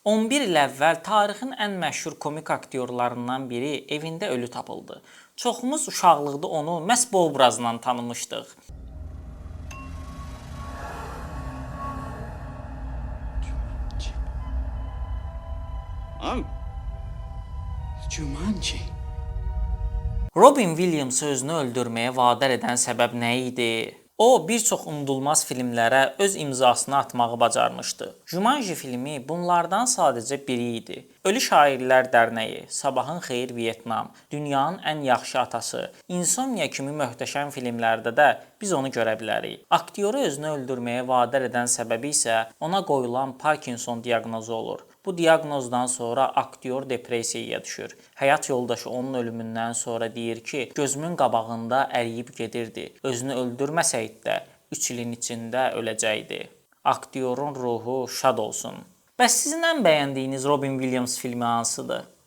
11 il əvvəl tarixin ən məşhur komik aktyorlarından biri evində ölü tapıldı. Çoxumuz uşaqlıqda onu məhz bu obrazla tanımışdıq. Jumanji. Robin Williams özünü öldürməyə vadar edən səbəb nə idi? O, bir çox unudulmaz filmlərə öz imzasını atmağı bacarmışdı. Jumanji filmi bunlardan sadəcə biri idi. Ölü Şairlər Dərnəyi, Sabahın Xeyir Vyetnam, Dünyanın ən yaxşı atası, İnsomnia kimi möhtəşəm filmlərdə də biz onu görə bilərik. Aktyoru özünü öldürməyə vadar edən səbəbi isə ona qoyulan Parkinson diaqnozu olur. Bu diaqnozdan sonra aktyor depressiyaya düşür. Həyat yoldaşı onun ölümündən sonra deyir ki, gözümün qabağında əriyib gedirdi. Özünü öldürməsəydi də 3 ilin içində öləcəkdi. Aktyorun ruhu şad olsun. Bəs sizin ən bəyəndiyiniz Robin Williams filmi hansıdır?